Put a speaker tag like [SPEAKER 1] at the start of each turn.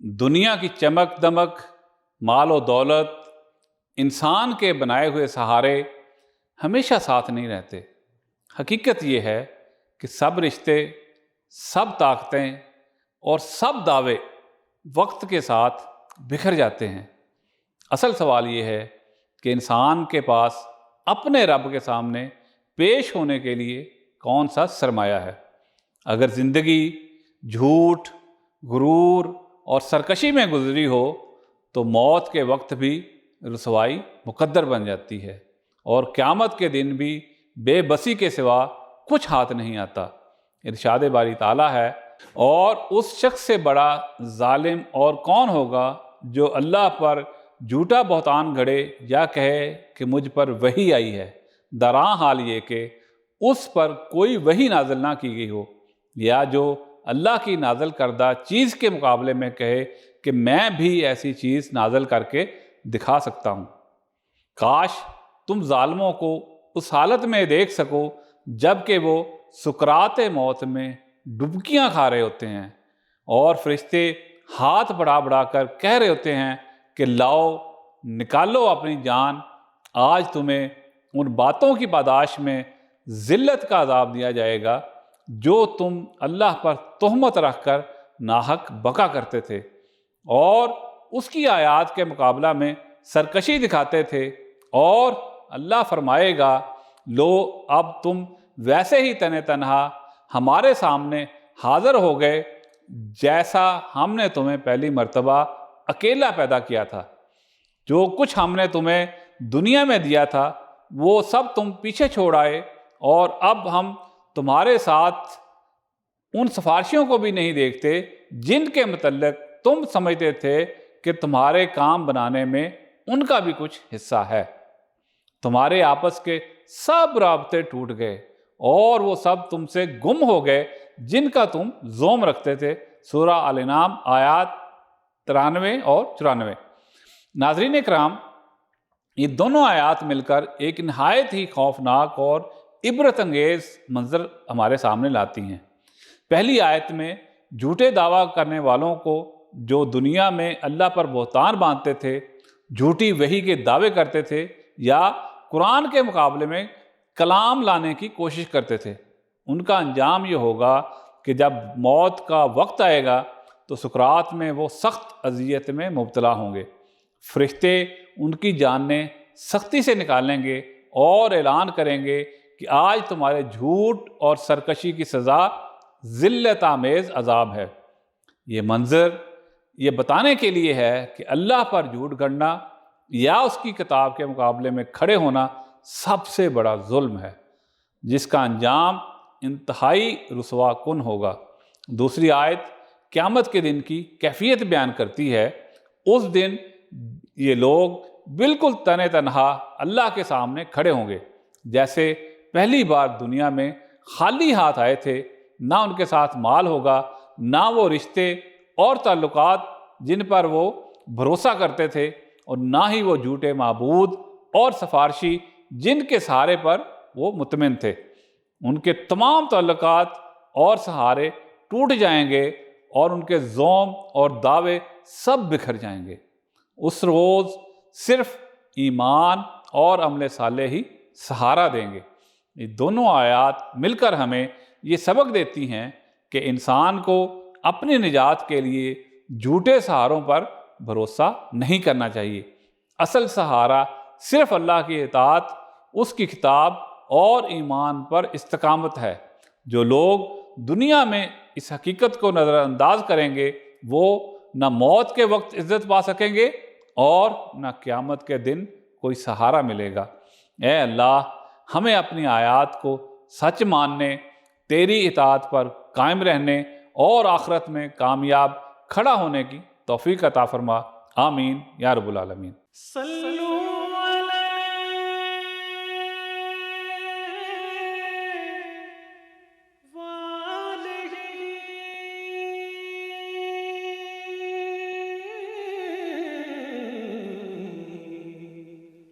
[SPEAKER 1] दुनिया की चमक दमक, माल और दौलत, इंसान के बनाए हुए सहारे हमेशा साथ नहीं रहते। हकीकत ये है कि सब रिश्ते, सब ताकतें और सब दावे वक्त के साथ बिखर जाते हैं। असल सवाल ये है कि इंसान के पास अपने रब के सामने पेश होने के लिए कौन सा सरमाया है। अगर ज़िंदगी झूठ, गुरूर और सरकशी में गुजरी हो तो मौत के वक्त भी रुसवाई मुकद्दर बन जाती है और क़यामत के दिन भी बेबसी के सिवा कुछ हाथ नहीं आता। इरशाद बारी ताला है, और उस शख्स से बड़ा जालिम और कौन होगा जो अल्लाह पर झूठा बहतान गढ़े या कहे कि मुझ पर वही आई है, दरां हाल ये कि उस पर कोई वही नाजिल ना की गई हो, या जो अल्लाह की नाजिल करदा चीज़ के मुकाबले में कहे कि मैं भी ऐसी चीज़ नाजिल करके दिखा सकता हूँ। काश तुम जालिमों को उस हालत में देख सको जबकि वो सुकरात मौत में डुबकियाँ खा रहे होते हैं और फरिश्ते हाथ बढ़ा बढ़ा कर कह रहे होते हैं कि लाओ निकालो अपनी जान, आज तुम्हें उन बातों की पादाश में ज़िल्लत का अज़ाब दिया जाएगा जो तुम अल्लाह पर तोहमत रख कर नाहक बका करते थे और उसकी आयात के मुकाबला में सरकशी दिखाते थे। और अल्लाह फरमाएगा, लो अब तुम वैसे ही तने तनहा हमारे सामने हाज़िर हो गए जैसा हमने तुम्हें पहली मर्तबा अकेला पैदा किया था। जो कुछ हमने तुम्हें दुनिया में दिया था वो सब तुम पीछे छोड़ आए, और अब हम तुम्हारे साथ उन सिफारिशियों को भी नहीं देखते जिनके मतलब तुम समझते थे कि तुम्हारे काम बनाने में उनका भी कुछ हिस्सा है। तुम्हारे आपस के सब राब्ते टूट गए और वो सब तुमसे गुम हो गए जिनका तुम जोम रखते थे। सूरा अल-इनाम आयात 93 और 94। नाज़रीन इकराम, ये दोनों आयात मिलकर एक नहायत ही खौफनाक और इबरत अंगेज़ मंजर हमारे सामने लाती हैं। पहली आयत में झूठे दावा करने वालों को जो दुनिया में अल्लाह पर बहतान बांधते थे, झूठी वही के दावे करते थे या कुरान के मुकाबले में कलाम लाने की कोशिश करते थे, उनका अंजाम ये होगा कि जब मौत का वक्त आएगा तो सुकरात में वो सख्त अजियत में मुब्तला होंगे। फरिश्ते उनकी जानें सख्ती से निकालेंगे और ऐलान करेंगे कि आज तुम्हारे झूठ और सरकशी की सज़ा ज़िल्लत आमेज़ अज़ाब है। ये मंज़र ये बताने के लिए है कि अल्लाह पर झूठ गढ़ना या उसकी किताब के मुकाबले में खड़े होना सबसे बड़ा जुल्म है, जिसका अंजाम इंतहाई रुसवा कुन होगा। दूसरी आयत क़यामत के दिन की कैफियत बयान करती है। उस दिन ये लोग बिल्कुल तने तनहा अल्लाह के सामने खड़े होंगे जैसे पहली बार दुनिया में खाली हाथ आए थे। ना उनके साथ माल होगा, ना वो रिश्ते और ताल्लुकात जिन पर वो भरोसा करते थे, और ना ही वो झूठे माबूद और सफारशी जिनके सहारे पर वो मुतमिन थे। उनके तमाम ताल्लुकात और सहारे टूट जाएंगे और उनके ज़ोम और दावे सब बिखर जाएंगे। उस रोज़ सिर्फ ईमान और अमल साले ही सहारा देंगे। ये दोनों आयात मिलकर हमें ये सबक देती हैं कि इंसान को अपनी निजात के लिए झूठे सहारों पर भरोसा नहीं करना चाहिए। असल सहारा सिर्फ अल्लाह की इताअत, उसकी किताब और ईमान पर इस्तकामत है। जो लोग दुनिया में इस हकीकत को नज़रअंदाज करेंगे वो न मौत के वक्त इज़्ज़त पा सकेंगे और न क़यामत के दिन कोई सहारा मिलेगा। ऐ अल्लाह, हमें अपनी आयात को सच मानने, तेरी इताअत पर कायम रहने और आखिरत में कामयाब खड़ा होने की तौफीक अता फरमा। आमीन या रब्बुल आलमीन।